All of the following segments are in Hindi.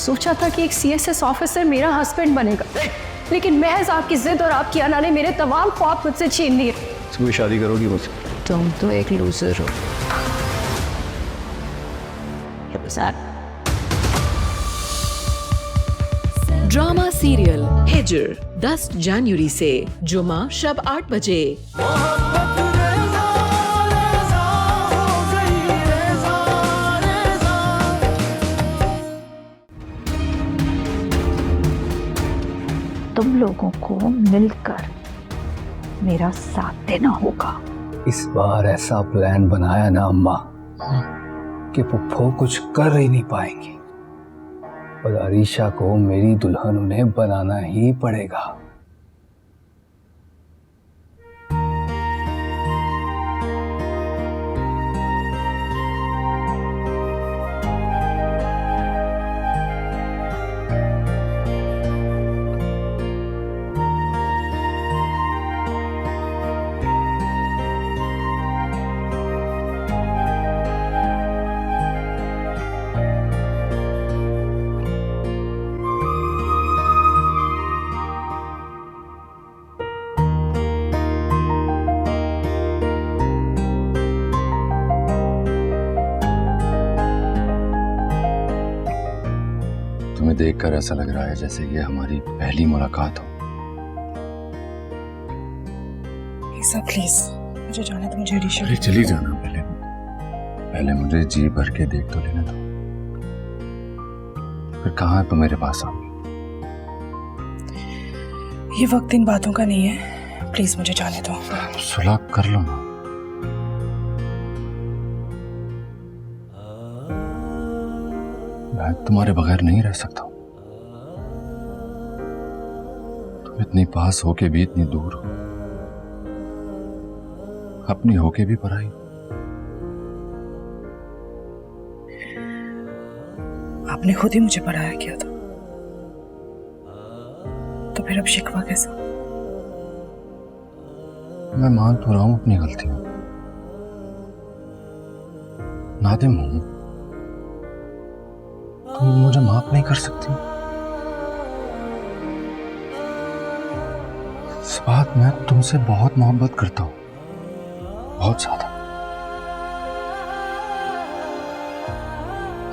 सोचा था कि एक सीएसएस ऑफिसर मेरा हस्बैंड बनेगा, लेकिन महज आपकी जिद और आपकी अना ने मेरे तमाम ख्वाब मुझसे छीन लिए। तुम्हें शादी करोगी मुझसे? तुम तो एक लूजर हो। ड्रामा सीरियल हिजर 10 जनवरी से जुमा शब 8 बजे। तुम लोगों को मिलकर मेरा साथ देना होगा। इस बार ऐसा प्लान बनाया ना अम्मा कि पुप्पो कुछ कर ही नहीं पाएंगी और अरीशा को मेरी दुल्हन उन्हें बनाना ही पड़ेगा। तुम्हें देखकर ऐसा लग रहा है जैसे ये हमारी पहली मुलाकात हो। प्लीज मुझे जाने दो, मुझे अरीशा। अरे चली जाना, पहले मुझे जी भर के देख तो लेने दो, फिर कहाँ तो मेरे पास आओ। ये वक्त इन बातों का नहीं है, प्लीज मुझे जाने दो। सुलह कर लो ना। मैं तुम्हारे बगैर नहीं रह सकता। तुम इतनी पास होके भी इतनी दूर हो, अपनी होके भी पराई। आपने खुद ही मुझे पढ़ाया किया था, तो फिर अब शिकवा कैसा? मैं मान तो रहा हूं अपनी गलती में, नादिम हूं। तुम मुझे माफ नहीं कर सकती? इस बात मैं तुमसे बहुत मोहब्बत करता हूं, बहुत ज्यादा।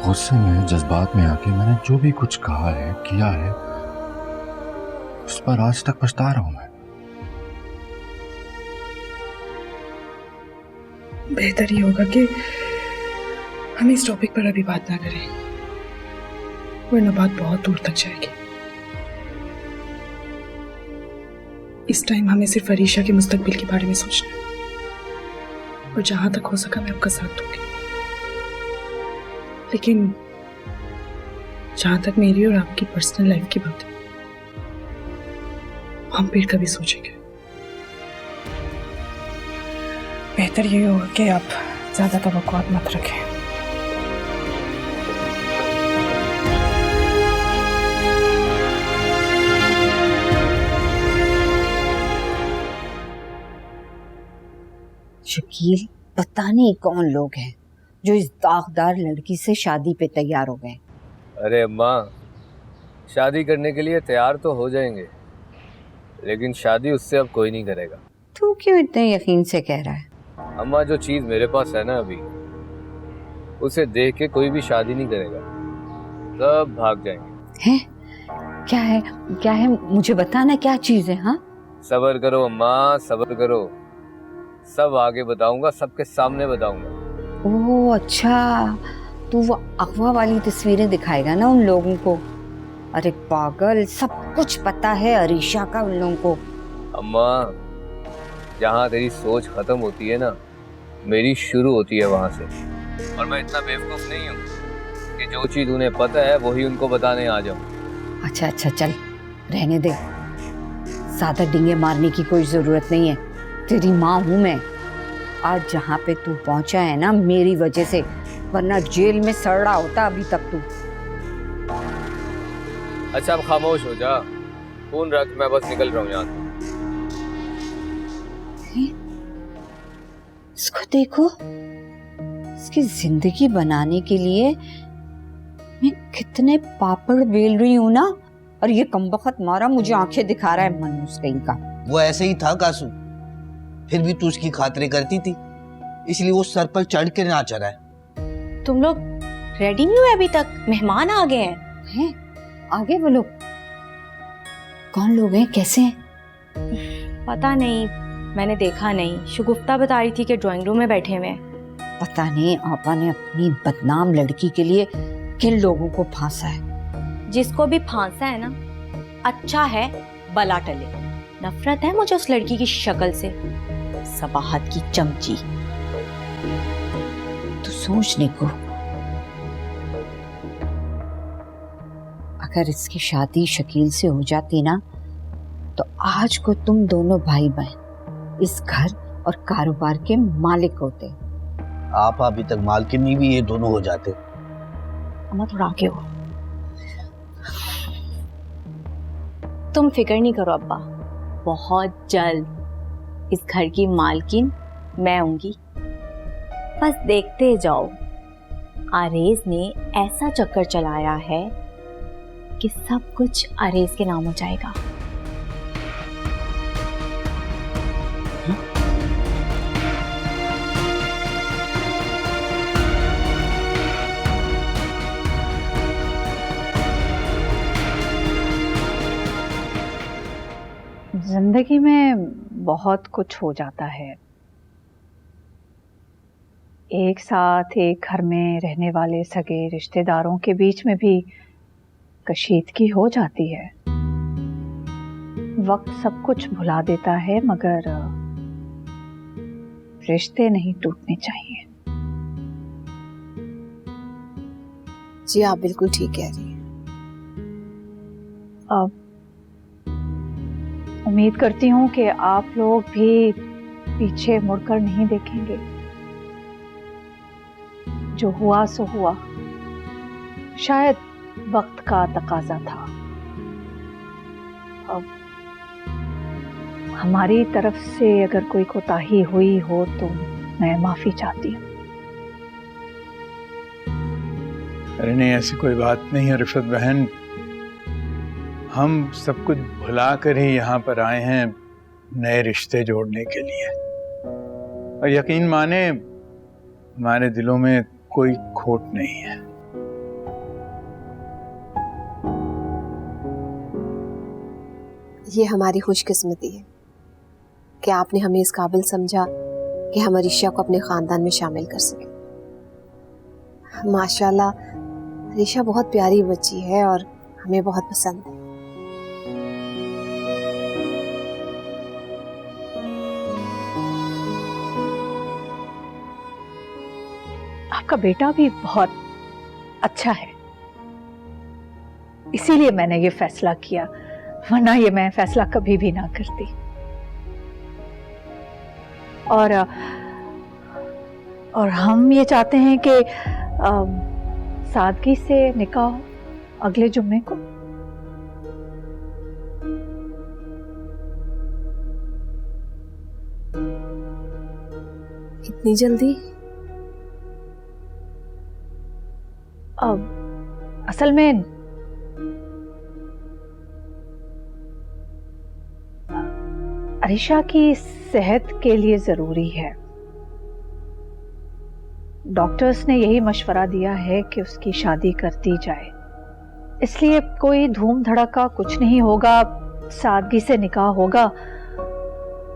गुस्से में, जज्बात में आके मैंने जो भी कुछ कहा है, किया है, उस पर आज तक पछता रहा हूं मैं। बेहतर ही होगा कि हम इस टॉपिक पर अभी बात ना करें, वरना बात बहुत दूर तक जाएगी। इस टाइम हमें सिर्फ अरीशा के मुस्तकबिल के बारे में सोचना है, और जहां तक हो सका मैं आपका साथ दूंगी। लेकिन जहां तक मेरी और आपकी पर्सनल लाइफ की बात है, हम फिर कभी सोचेंगे। बेहतर ये होगा कि आप ज्यादा तवक्कुआत मत रखें। शकील, पता नहीं कौन लोग हैं जो इस दागदार लड़की से शादी पे तैयार हो गए। अरे अम्मा, शादी करने के लिए तैयार तो हो जाएंगे, लेकिन शादी उससे अब कोई नहीं करेगा। तू क्यों इतने यकीन से कह रहा है? अम्मा, जो चीज मेरे पास है ना अभी, उसे देख के कोई भी शादी नहीं करेगा, सब भाग जाएंगे। हैं? क्या है? क्या है? मुझे बताना, क्या चीज है? हाँ, सब्र करो अम्मा, सब्र करो, सब आगे बताऊंगा, सबके सामने बताऊंगा। ओह अच्छा, तू वो अगवा वाली तस्वीरें दिखाएगा ना उन लोगों को? अरे पागल, सब कुछ पता है अरीशा का उन लोगों को। अम्मा, जहाँ तेरी सोच खत्म होती है ना, मेरी शुरू होती है वहां से। और मैं इतना बेवकूफ नहीं हूँ कि जो चीज उन्हें पता है वही उनको बताने आ जाऊं। अच्छा अच्छा, चल रहने दे, ज्यादा डींगे मारने की कोई जरूरत नहीं है। तेरी माँ हूं मैं। आज जहाँ पे तू पहुंचा है ना, मेरी वजह से, वरना जेल में सड़ रहा होता अभी तक तू। अच्छा अब खामोश हो जा, फोन रख, मैं बस निकल रहा हूँ यहाँ से। इसको देखो, इसकी जिंदगी बनाने के लिए मैं कितने पापड़ बेल रही हूँ ना, और ये कमबख्त मारा मुझे आंखें दिखा रहा है मनूस कहीं का। वो ऐसे ही था कासू, फिर भी तू उसकी खातिरें करती थी, इसलिए वो सर पर चढ़ के नाच रहा है। तुम लोग रेडी नहीं हुए अभी तक? मेहमान आ गए हैं। आगे वो लोग कौन लोग हैं, कैसे हैं? पता नहीं, मैंने देखा नहीं। शुगुफ्ता बता रही थी कि ड्राइंग रूम में बैठे हुए हैं। पता नहीं आपा ने अपनी बदनाम लड़की के लिए किन लोगों को फांसा है। जिसको भी फांसा है ना, अच्छा है बला टले। नफरत है मुझे उस लड़की की शक्ल से, सबाहत की चमची। तो सोचने को, अगर इसकी शादी शकील से हो जाती ना, तो आज को तुम दोनों भाई बहन इस घर और कारोबार के मालिक होते। आप अभी तक मालकिन नहीं भी ये दोनों हो जाते। अम्मा थोड़ा आगे हो। तुम फिक्र नहीं करो अब्बा, बहुत जल्द इस घर की मालकिन मैं होंगी। बस देखते जाओ, आरेज ने ऐसा चक्कर चलाया है कि सब कुछ आरेज के नाम हो जाएगा। जिंदगी में बहुत कुछ हो जाता है। एक साथ एक घर में रहने वाले सगे रिश्तेदारों के बीच में भी कशीदगी हो जाती है। वक्त सब कुछ भुला देता है, मगर रिश्ते नहीं टूटने चाहिए। जी आप बिल्कुल ठीक कह रही हैं। अब उम्मीद करती हूँ कि आप लोग भी पीछे मुड़कर नहीं देखेंगे। जो हुआ सो हुआ, शायद वक्त का तकाजा था। अब हमारी तरफ से अगर कोई कोताही हुई हो तो मैं माफी चाहती हूँ। अरे नहीं, ऐसी कोई बात नहीं है रिफत बहन। हम सब कुछ भुला कर ही यहाँ पर आए हैं नए रिश्ते जोड़ने के लिए। और यकीन माने, हमारे दिलों में कोई खोट नहीं है। ये हमारी खुशकिस्मती है कि आपने हमें इस काबिल समझा कि हम अरीशा को अपने खानदान में शामिल कर सके। माशाल्लाह, अरीशा बहुत प्यारी बच्ची है और हमें बहुत पसंद है। आपका बेटा भी बहुत अच्छा है, इसीलिए मैंने ये फैसला किया, वरना ये मैं फैसला कभी भी ना करती। और हम ये चाहते हैं कि सादगी से निकाह अगले जुम्मे को। इतनी जल्दी? अब असल में अरीशा की सेहत के लिए जरूरी है। डॉक्टर्स ने यही मशवरा दिया है कि उसकी शादी कर दी जाए। इसलिए कोई धूम धड़का कुछ नहीं होगा, सादगी से निकाह होगा।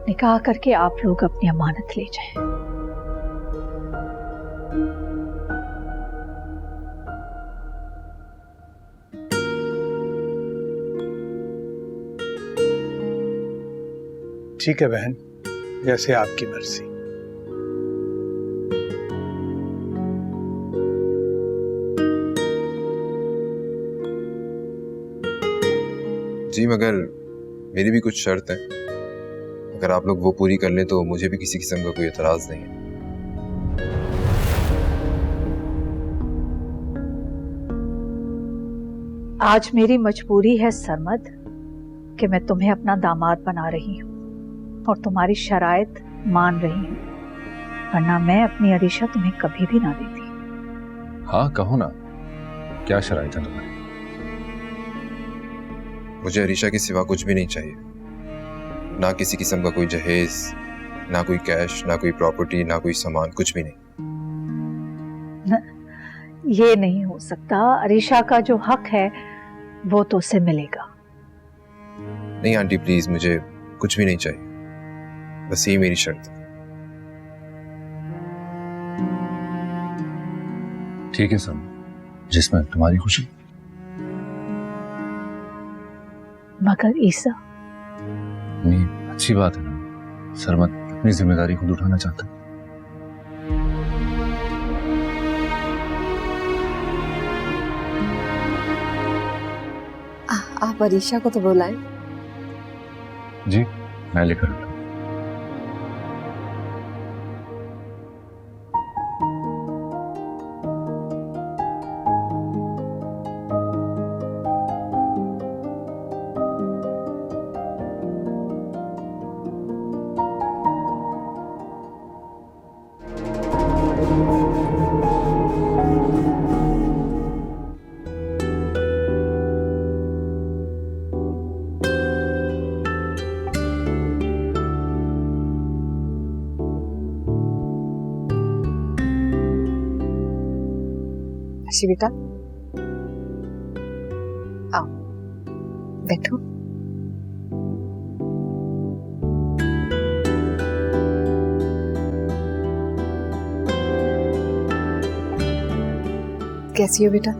निकाह करके आप लोग अपनी अमानत ले जाएं। ठीक है बहन, जैसे आपकी मर्जी। जी मगर मेरी भी कुछ शर्त है, अगर आप लोग वो पूरी कर लें तो मुझे भी किसी किस्म का कोई एतराज नहीं है। आज मेरी मजबूरी है सरमद कि मैं तुम्हें अपना दामाद बना रही हूँ और तुम्हारी शराइत मान रही हूँ, वरना मैं अपनी अरीशा तुम्हें कभी भी ना देती। हाँ कहो ना, क्या शराइत है तुम्हारी? मुझे अरीशा के सिवा कुछ भी नहीं चाहिए, ना किसी किस्म का कोई जहेज, ना कोई कैश, ना कोई प्रॉपर्टी, ना कोई सामान, कुछ भी नहीं। ये नहीं हो सकता। अरीशा का जो हक है वो तो उसे मिलेगा। नहीं आंटी प्लीज, मुझे कुछ भी नहीं चाहिए, बस ये मेरी शर्त है। ठीक है सर, जिसमें तुम्हारी खुशी। मगर ईसा, नहीं, अच्छी बात है ना, सरमत अपनी जिम्मेदारी खुद उठाना चाहता है। आप अरीशा को तो बुलाएं। जी, मैं लेकर आता हूं। अर्शी बेटा, आओ बैठो। कैसी हो बेटा?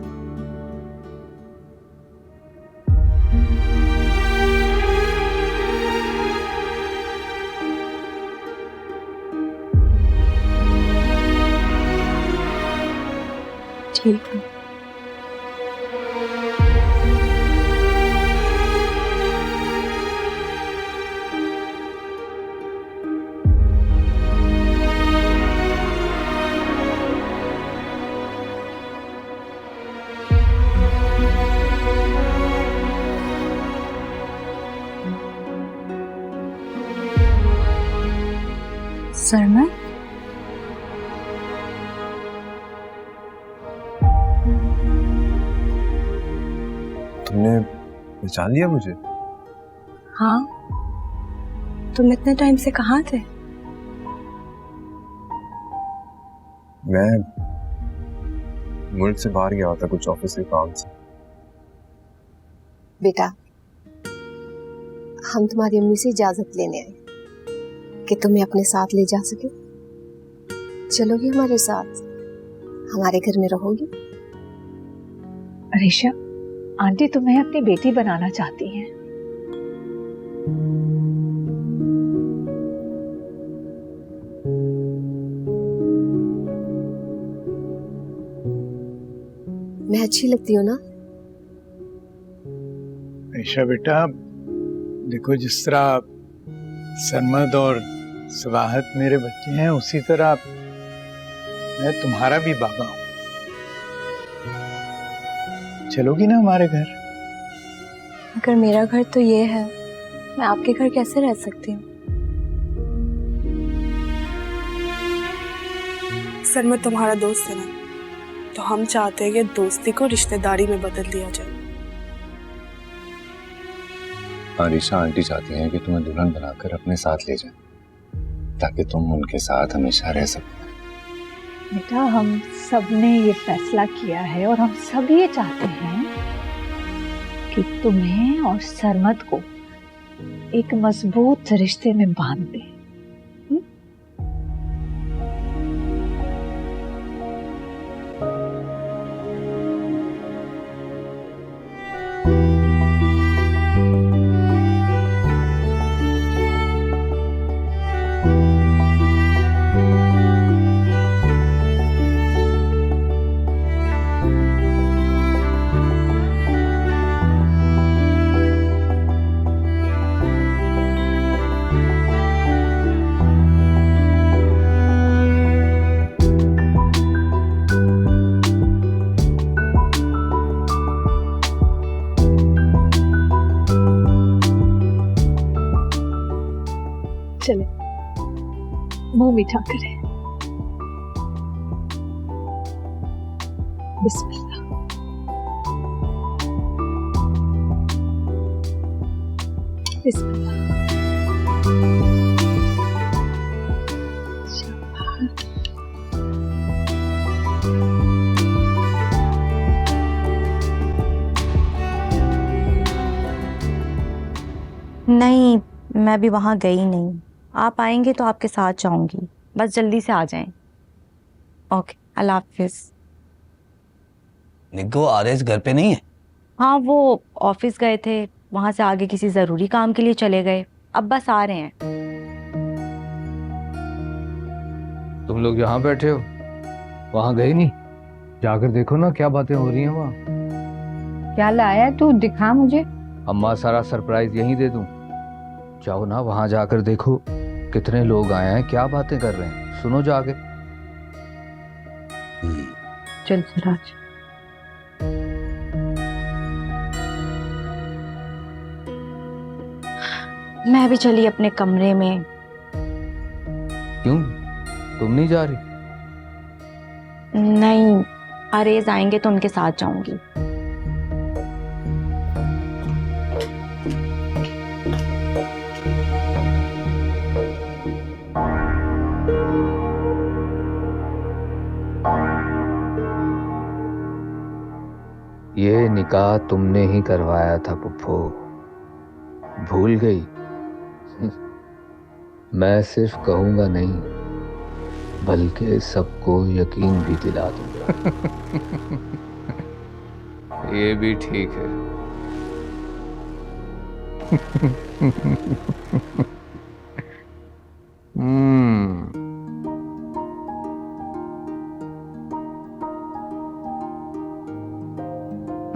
ठीक है। सरमत, तुमने पहचान लिया मुझे? हाँ, तुम इतने टाइम से कहाँ थे? मैं मुल्क से बाहर गया था कुछ ऑफिस के काम से। बेटा, हम तुम्हारी अम्मी से इजाजत लेने आए कि तुम्हें अपने साथ ले जा सके। चलोगी हमारे साथ? हमारे घर में रहोगी? अरीशा, आंटी तुम्हें अपनी बेटी बनाना चाहती हैं। मैं अच्छी लगती हूँ ना? ऐशा बेटा, देखो जिस तरह सरमद और सवाहत मेरे बच्चे हैं, उसी तरह मैं तुम्हारा भी बाबा हूं। चलोगी ना हमारे घर? अगर मेरा घर तो ये है, मैं आपके घर कैसे रह सकती हूँ? सरमद तुम्हारा दोस्त है ना, तो हम चाहते हैं कि दोस्ती को रिश्तेदारी में बदल दिया जाए। अरीशा आंटी चाहती हैं कि तुम्हें दुल्हन बनाकर अपने साथ ले जाएं, ताकि तुम उनके साथ हमेशा रह सको। बेटा, हम सब ने ये फैसला किया है और हम सब ये चाहते हैं कि तुम्हें और सरमद को एक मजबूत रिश्ते में बांध दें। चले, मुंह मीठा करें। बिस्मिल्लाह। नहीं, मैं भी वहाँ गई नहीं। आप आएंगे तो आपके साथ जाऊंगी, बस जल्दी से आ जाएं। ओके, अल्लाह हाफिज। निग्गो आरएस घर पे नहीं है? हाँ, वो ऑफिस गए थे, वहाँ से आगे किसी ज़रूरी काम के लिए चले गए, अब बस आ रहे हैं। तुम लोग यहाँ बैठे हो, वहाँ गए नहीं? जाकर देखो ना क्या बातें हो रही हैं वहाँ। क्या लाया है तू, दिखा मुझे। अम्मा सारा सरप्राइज यहीं दे दूं? जाओ ना, वहां जाकर देखो कितने लोग आए हैं, क्या बातें कर रहे हैं, सुनो जाके। चल सिराज। मैं भी चली अपने कमरे में। क्यों, तुम नहीं जा रही? नहीं, अरेज आएंगे तो उनके साथ जाऊंगी। ये निकाह तुमने ही करवाया था पुप्पो, भूल गई? मैं सिर्फ कहूंगा नहीं, बल्कि सबको यकीन भी दिला दूंगा। ये भी ठीक है।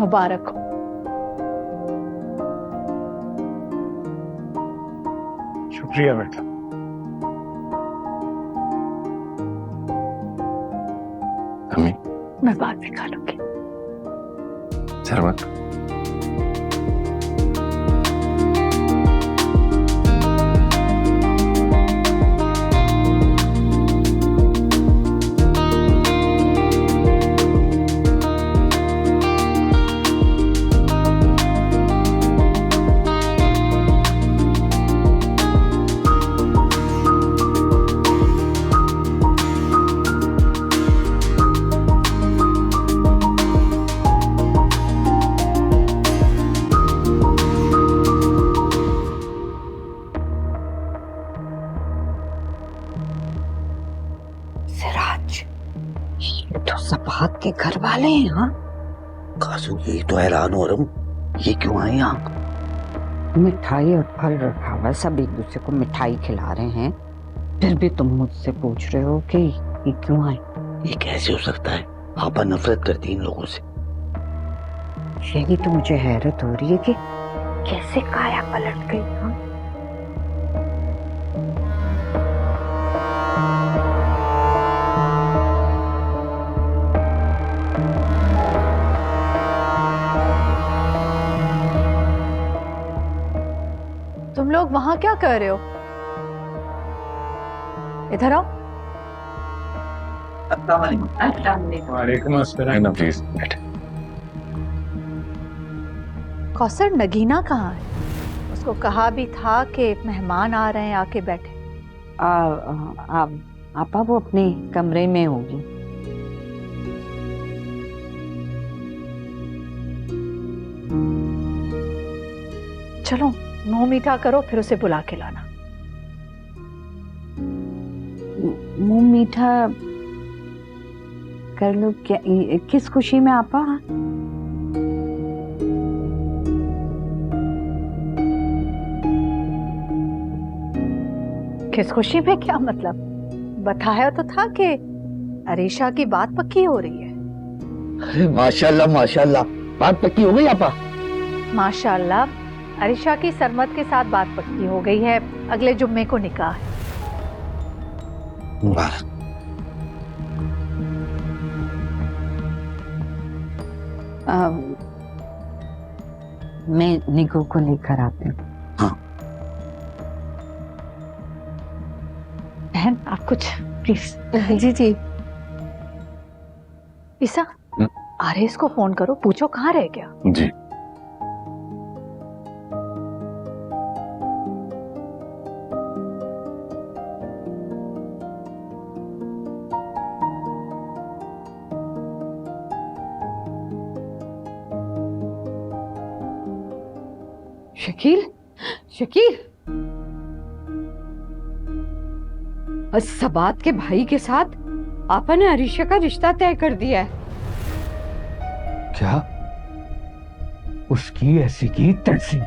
मुबारक हो। शुक्रिया बेटा। अम्मी, मैं बाद में खा लूंगी। शरबत। सबात के घर वाले हैं? हाँ कासू, यही तो हैरान हो रहा हूँ, ये क्यों आए यहाँ? मिठाई और फल रखा हुआ है, सब एक दूसरे को मिठाई खिला रहे हैं, फिर भी तुम मुझसे पूछ रहे हो कि ये क्यों आए? ये कैसे हो सकता है? आपा नफरत करती इन लोगों से। यही तो मुझे हैरत हो रही है कि कैसे काया पलट गई। हाँ तुम लोग वहां क्या कर रहे हो? इधर आओ। वालेकुम अस्सलाम। प्लीज बैठ। कौसर, नगीना कहाँ है? उसको कहा भी था कि मेहमान आ रहे हैं, आके बैठे। आपा वो अपने कमरे में होगी। चलो मुंह मीठा करो, फिर उसे बुला के लाना। मुंह मीठा कर लो क्या? किस खुशी में आपा? किस खुशी में क्या मतलब? बताया तो था कि अरीशा की बात पक्की हो रही है। अरे माशाल्लाह माशाल्लाह, बात पक्की हो गई आपा? माशाल्लाह, अरीशा की सरमद के साथ बात पक्की हो गई है, अगले जुम्मे को निकाह है। मुबारक। मैं निगो को लेकर आती हूँ। हाँ। बहन, आप कुछ प्लीज। जी जी। ईसा, आरेस को फोन करो, पूछो कहाँ रह गया। जी। शकील, शकील, सबात के भाई के साथ आपा ने अरीशा का रिश्ता तय कर दिया है। क्या? उसकी ऐसी की तैसी।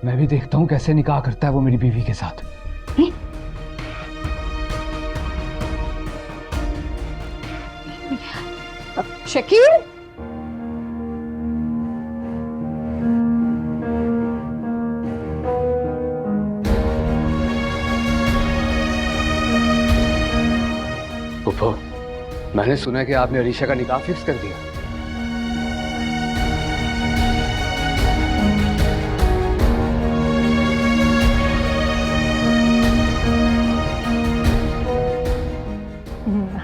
मैं भी देखता हूं कैसे निकाह करता है वो मेरी बीवी के साथ। शकील, फूफो, मैंने सुना है कि आपने अरीशा का निकाह फिक्स कर दिया।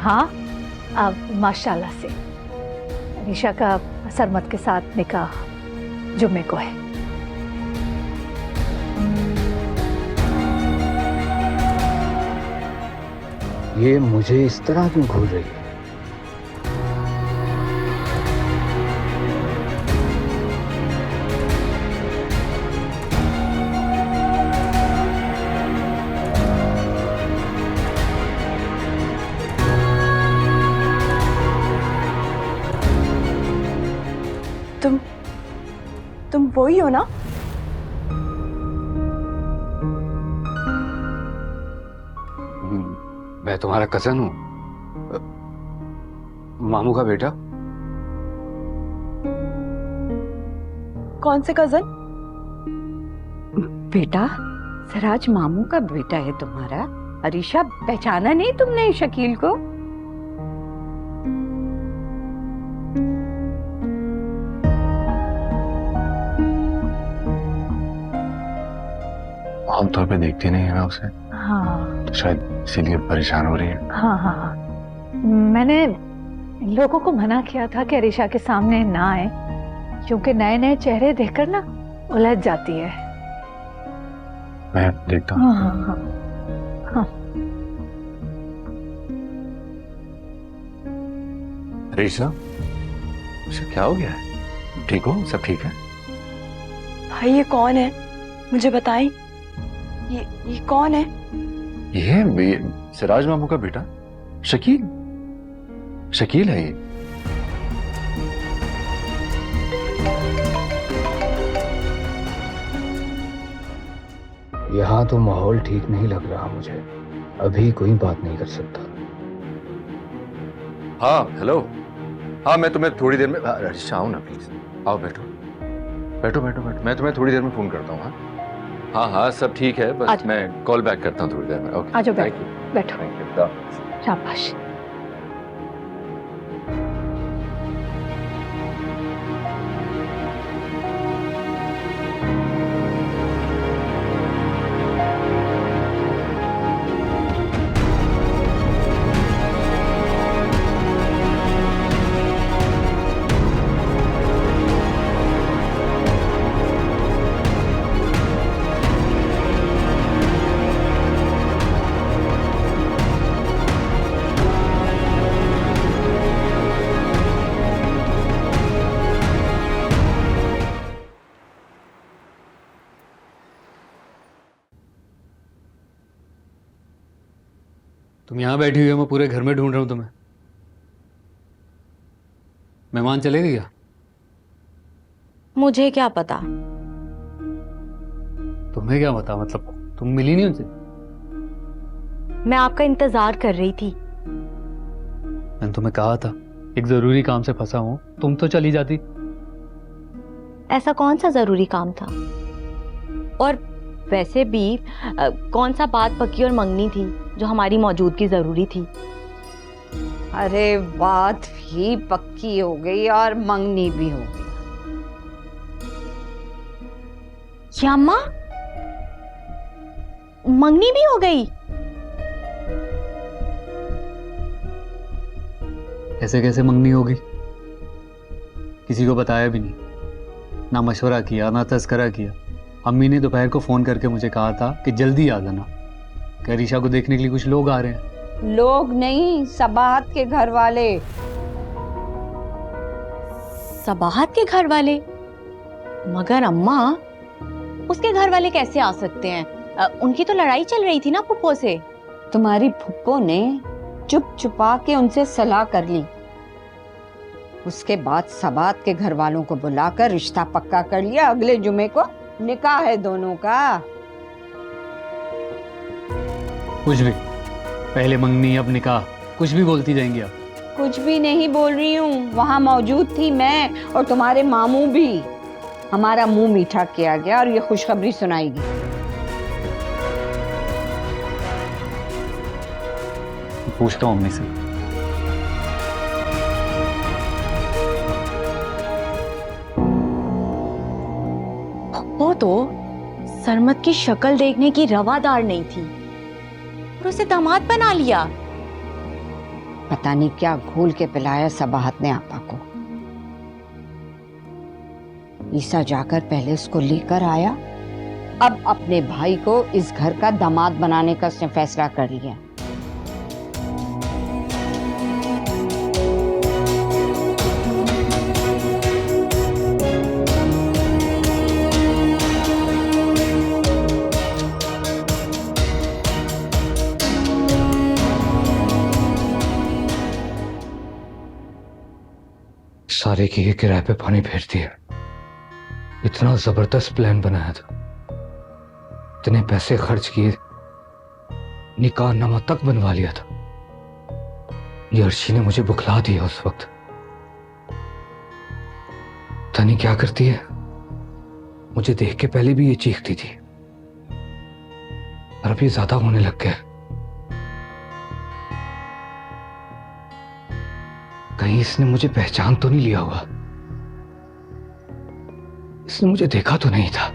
हाँ, अब माशाल्लाह से अरीशा का सरमत के साथ निकाह जुम्मे को है। ये मुझे इस तरह क्यों घूर रही है? तुम वही हो ना? मैं तुम्हारा कजन हूँ, मामू का बेटा। कौन से कजन? बेटा, सराज मामू का बेटा है तुम्हारा। अरीशा, पहचाना नहीं तुमने शकील को? आमतौर पे देखती नहीं है ना उसे। हाँ, तो शायद इसीलिए परेशान हो रही है। हाँ हाँ हाँ, मैंने लोगों को मना किया था कि अरीशा के सामने ना आए, क्योंकि नए नए चेहरे देखकर ना उलझ जाती है। मैं देखता हूँ। हाँ हाँ हाँ। अरीशा, क्या हो गया है? ठीक हो? सब ठीक है? भाई ये कौन है? मुझे बताएं। ये कौन है? ये सिराज मामू का बेटा शकील। शकील है ये। यहाँ तो माहौल ठीक नहीं लग रहा मुझे। अभी कोई बात नहीं कर सकता। हाँ, हेलो। हाँ, मैं तुम्हें थोड़ी देर में। अरीशा, आओ ना प्लीज, आओ, बैठो बैठो बैठो बैठो। मैं तुम्हें थोड़ी देर में फोन करता हूँ। हाँ हाँ हाँ, सब ठीक है, बस मैं कॉल बैक करता हूँ थोड़ी देर में। ओके, आ जाओ, थैंक यू। बैठो। शाबाश। तुम यहाँ बैठी हुई हो, मैं पूरे घर में ढूंढ रहा हूँ तुम्हें। मेहमान चले गए क्या? मुझे क्या पता। तुम्हें क्या पता? मतलब तुम मिली नहीं उनसे? मैं आपका इंतजार कर रही थी। मैंने तुम्हें कहा था एक जरूरी काम से फंसा हूं, तुम तो चली जाती। ऐसा कौन सा जरूरी काम था? और वैसे भी कौन सा बात पक्की और मंगनी थी जो हमारी मौजूदगी जरूरी थी? अरे बात भी पक्की हो गई और मंगनी भी हो गई। क्या अम्मा, मंगनी भी हो गई? ऐसे कैसे मंगनी होगी? किसी को बताया भी नहीं, ना मशवरा किया, ना तस्करा किया। अम्मी ने दोपहर को फोन करके मुझे कहा था कि जल्दी आ जाना, कि अरीशा को देखने के लिए कुछ लोग आ रहे हैं। लोग नहीं, सबाहत के घर वाले। सबाहत के घर वाले? मगर अम्मा, उसके घर वाले कैसे आ सकते हैं? उनकी तो लड़ाई चल रही थी ना फुप्पो से। तुम्हारी फुप्पो ने चुप छुपा के उनसे सलाह कर ली, उसके बाद सबात के घर वालों को बुलाकर रिश्ता पक्का कर लिया। अगले जुमे को निकाह है दोनों का। कुछ भी, पहले मंगनी अब निकाह, कुछ भी बोलती जाएंगी आप। कुछ भी नहीं बोल रही हूँ, वहां मौजूद थी मैं और तुम्हारे मामू भी। हमारा मुंह मीठा किया गया और ये खुशखबरी सुनाएगी। पूछता हूँ अम्मी से। वो तो सरमत की शक्ल देखने की रवादार नहीं थी और उसे दामाद बना लिया। पता नहीं क्या घोल के पिलाया सबाहत ने आपा को। ईसा जाकर पहले उसको लेकर आया, अब अपने भाई को इस घर का दामाद बनाने का उसने फैसला कर लिया। सारे की किराए पे पानी फेर दिया। इतना जबरदस्त प्लान बनाया था, इतने पैसे खर्च किए, निकाहनामा तक बनवा लिया था। ये अर्शी ने मुझे बुखला दिया उस वक्त। पता नहीं क्या करती है, मुझे देख के पहले भी ये चीखती थी और अब ये ज्यादा होने लग गया। कहीं इसने मुझे पहचान तो नहीं लिया हुआ, इसने मुझे देखा तो नहीं था,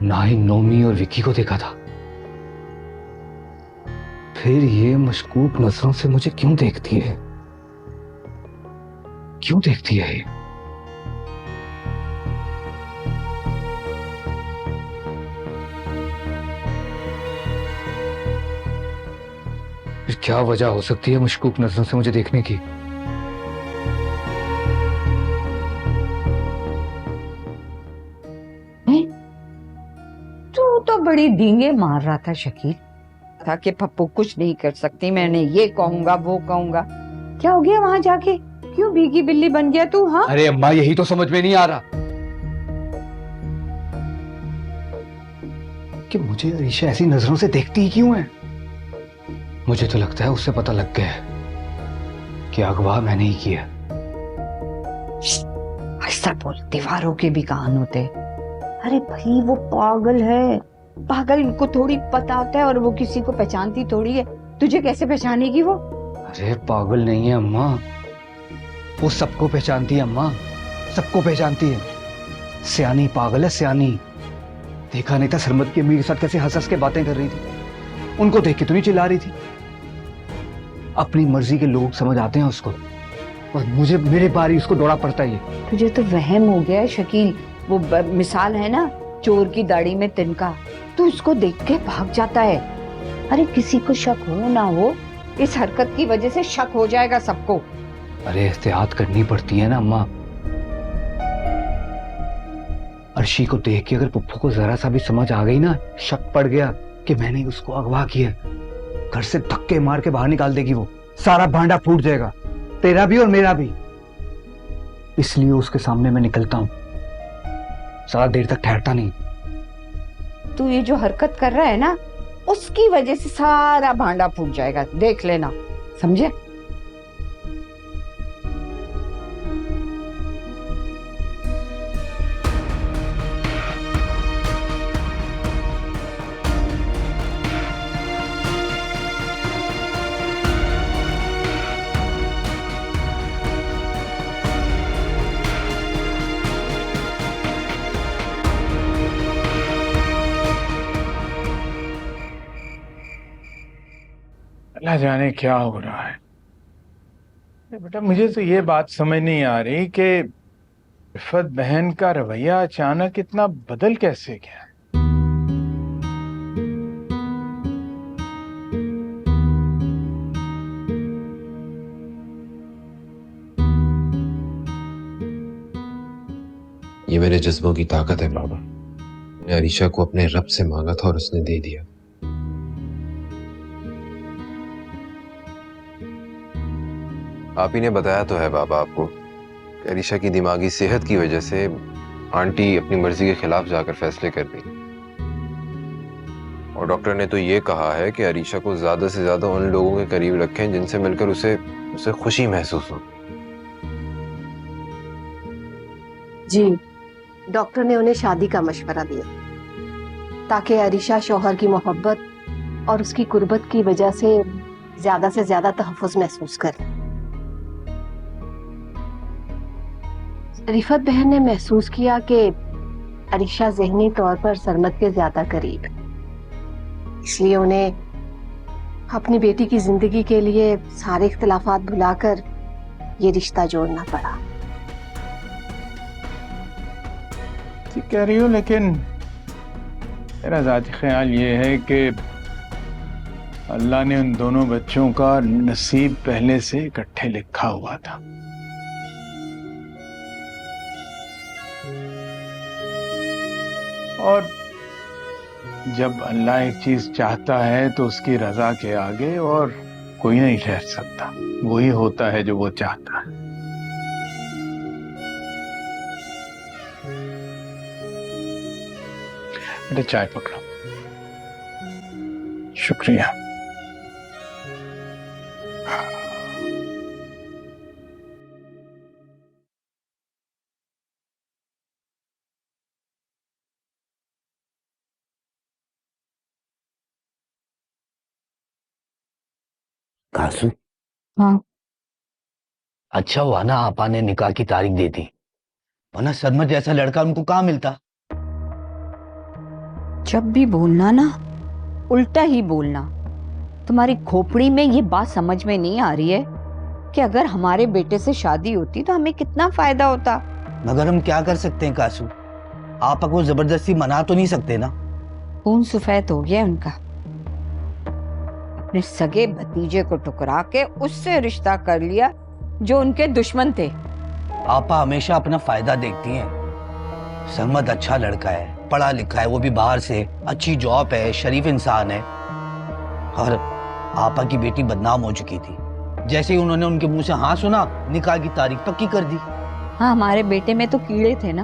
ना ही नोमी और विकी को देखा था। फिर ये मशकूक नजरों से मुझे क्यों देखती है, क्यों देखती है ये? फिर क्या वजह हो सकती है मशकूक नजरों से मुझे देखने की? तू तो बड़ी डींगे मार रहा था शकील, था कि पप्पू कुछ नहीं कर सकती, मैंने ये कहूंगा वो कहूंगा। क्या हो गया वहां जाके, क्यों भीगी बिल्ली बन गया तू? हाँ अरे अम्मा, यही तो समझ में नहीं आ रहा कि मुझे अरीशा ऐसी नजरों से देखती ही क्यों है। मुझे तो लगता है उससे पता लग गया है कि अगवा मैंने ही किया। ऐसा बोल, दीवारों के भी कान होते। अरे भाई वो पागल है, पागल को थोड़ी पता होता है और वो किसी को पहचानती थोड़ी है। तुझे कैसे पहचानेगी वो? अरे पागल नहीं है अम्मा, वो सबको पहचानती है अम्मा, सबको पहचानती है। सियानी पागल है, सियानी। देखा नहीं था सरमत की अम्मी के साथ कैसे हंस हंस के बातें कर रही थी, उनको देख के तो नहीं चिल्ला रही थी। अपनी मर्जी के लोग समझ आते हैं उसको, और मुझे मेरे बारी उसको दौड़ा पड़ता है। तुझे तो वहम हो गया है शकील। वो मिसाल है ना चोर की दाढ़ी में तिनका, तू उसको देख के भाग जाता है। अरे किसी को शक हो ना हो, इस हरकत की वजह से शक हो जाएगा सबको। अरे एहतियात करनी पड़ती है ना अम्मा। अर्शी को देख के अगर पुप्पू को जरा सा भी समझ आ गई ना, शक पड़ गया कि मैंने उसको अगवा किया, घर से धक्के मार के बाहर निकाल देगी। वो सारा भांडा फूट जाएगा, तेरा भी और मेरा भी। इसलिए उसके सामने मैं निकलता हूं, ज्यादा देर तक ठहरता नहीं। तू ये जो हरकत कर रहा है ना, उसकी वजह से सारा भांडा फूट जाएगा, देख लेना, समझे? अल्लाह जाने क्या हो रहा है। बेटा मुझे तो ये बात समझ नहीं आ रही कि रिफत बहन का रवैया अचानक इतना बदल कैसे गया। ये मेरे जज्बों की ताकत है बाबा। मैंने अरीशा को अपने रब से मांगा था और उसने दे दिया। आप ही ने बताया तो है बाबा आपको कि अरीशा की दिमागी सेहत की वजह से आंटी अपनी मर्जी के खिलाफ जाकर फैसले कर दी, और डॉक्टर ने तो ये कहा है कि अरीशा को ज्यादा से ज्यादा उन लोगों के करीब रखें जिनसे मिलकर उसे खुशी महसूस हो। जी, डॉक्टर ने उन्हें शादी का मशवरा दिया ताकि अरीशा शौहर की मोहब्बत और उसकी कुर्बत की वजह से ज्यादा तहफ्फुज़ महसूस करे। रिफत बहन ने महसूस किया कि अरीशा ज़हनी तौर पर सरमद के ज्यादा करीब, इसलिए उन्हें अपनी बेटी की जिंदगी के लिए सारे इख्तिलाफात भुलाकर ये रिश्ता जोड़ना पड़ा। ठीक कह रही हो, लेकिन मेरा ज़ाती ख्याल ये है कि अल्लाह ने उन दोनों बच्चों का नसीब पहले से इकट्ठे लिखा हुआ था। और जब अल्लाह एक चीज चाहता है तो उसकी रजा के आगे और कोई नहीं ठहर सकता। वही होता है जो वो चाहता है। बेटा चाय पकड़ो। शुक्रिया। कासू, हाँ, अच्छा हुआ ना आपा ने निकाह की तारीख दे दी, वरना सरमद जैसा लड़का उनको कहाँ मिलता। जब भी बोलना ना उल्टा ही बोलना। तुम्हारी खोपड़ी में ये बात समझ में नहीं आ रही है कि अगर हमारे बेटे से शादी होती तो हमें कितना फायदा होता। मगर हम क्या कर सकते हैं कासू, आपा को जबरदस्ती मना तो नहीं सकते ना। खून सफेद हो गया उनका। अपने सगे भतीजे को टुकरा के उससे रिश्ता कर लिया जो उनके दुश्मन थे। आपा हमेशा अपना फायदा देखती हैं। सरमद अच्छा लड़का है, पढ़ा लिखा है, वो भी बाहर से, अच्छी जॉब है, शरीफ इंसान है। और आपा की बेटी बदनाम हो चुकी थी, जैसे ही उन्होंने उनके मुंह से हाँ सुना निकाह की तारीख पक्की कर दी। हाँ, हमारे बेटे में तो कीड़े थे ना,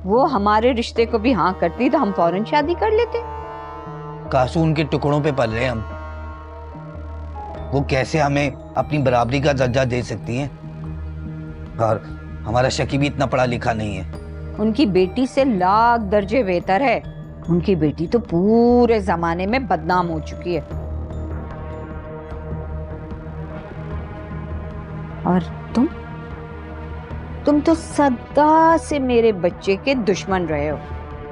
वो हमारे रिश्ते को भी हाँ करती तो हम फौरन शादी कर लेते। कासू, उनके टुकड़ों पे पल रहे हम। वो कैसे हमें अपनी बराबरी का दर्जा दे सकती हैं? और हमारा शकी भी इतना पढ़ा लिखा नहीं है। उनकी बेटी से लाख दर्जे बेहतर है। उनकी बेटी तो पूरे जमाने में बदनाम हो चुकी है। और तुम तो सदा से मेरे बच्चे के दुश्मन रहे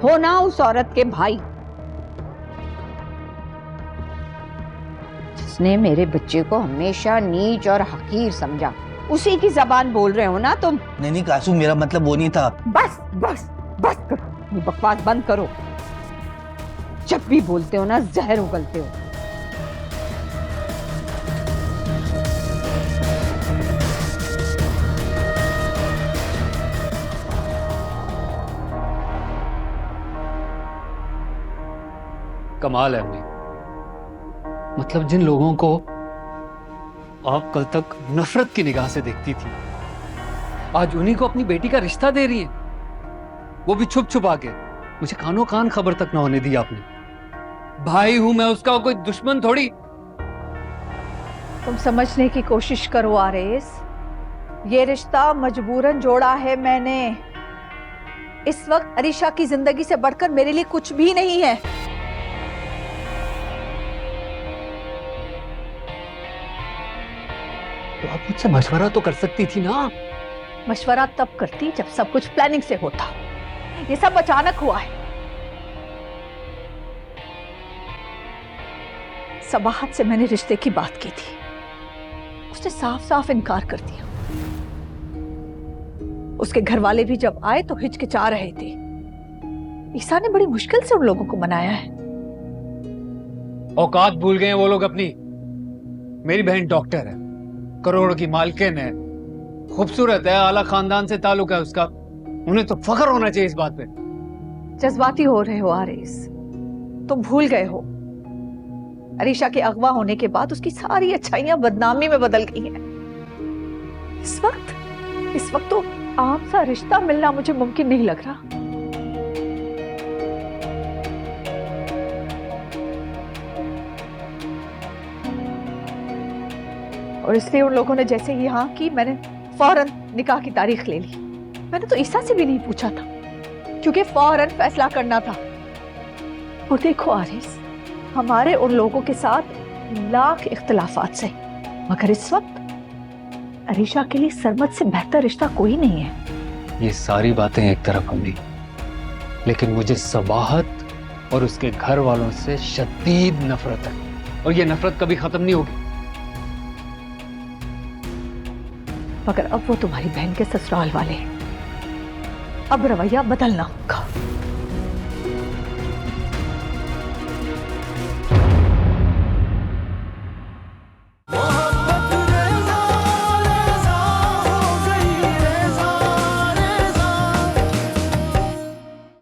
हो ना उस औरत के भाई, जिसने मेरे बच्चे को हमेशा नीच और हकीर समझा। उसी की जबान बोल रहे हो ना तुम। नहीं कासू, मेरा मतलब वो नहीं था। बस बस बस करो, बकवास बंद करो। जब भी बोलते हो ना जहर उगलते हो। कमाल है अम्मी, मतलब जिन लोगों को आप कल तक नफरत की निगाह से देखती थी, आज उन्हीं को अपनी बेटी का रिश्ता दे रही है, वो भी छुप छुपा के। मुझे कानो कान खबर तक ना होने दी आपने। भाई हूं मैं उसका, कोई दुश्मन थोड़ी। तुम समझने की कोशिश करो आरेस, ये रिश्ता मजबूरन जोड़ा है मैंने। इस वक्त अरीशा की जिंदगी से बढ़कर मेरे लिए कुछ भी नहीं है। तो आप मुझसे मशवरा तो कर सकती थी ना। मशवरा तब करती जब सब कुछ प्लानिंग से होता। ये सब अचानक हुआ है। सबाहत से मैंने रिश्ते की बात की थी, उसने साफ साफ इनकार कर दिया। उसके घर वाले भी जब आए तो हिचकिचा रहे थे। ईसा ने बड़ी मुश्किल से उन लोगों को मनाया है। औकात भूल गए हैं वो लोग अपनी। मेरी बहन डॉक्टर है, करोड़ों की मालकिन है, खूबसूरत है, आला खानदान से ताल्लुक है उसका। उन्हें तो फख्र होना चाहिए इस बात पे। जज्बाती हो रहे हो आरिस, तुम भूल गए हो अरीशा के अगवा होने के बाद उसकी सारी अच्छाइयां बदनामी में बदल गई हैं। इस वक्त तो आम सा रिश्ता मिलना मुझे मुमकिन नहीं लग रहा। और इसलिए उन लोगों ने जैसे ही हाँ की, मैंने फौरन निकाह की तारीख ले ली। मैंने तो ईसा से भी नहीं पूछा था, क्योंकि फौरन फैसला करना था। और देखो आरिस, हमारे उन लोगों के साथ लाख इख्तिलाफात से, मगर इस वक्त अरीशा के लिए सरमद से बेहतर रिश्ता कोई नहीं है। ये सारी बातें एक तरफ अम्मी, लेकिन मुझे सबाहत और उसके घर वालों से शदीद नफरत है, और ये नफरत कभी खत्म नहीं होगी। मगर अब वो तुम्हारी बहन के ससुराल वाले हैं, अब रवैया बदलना होगा।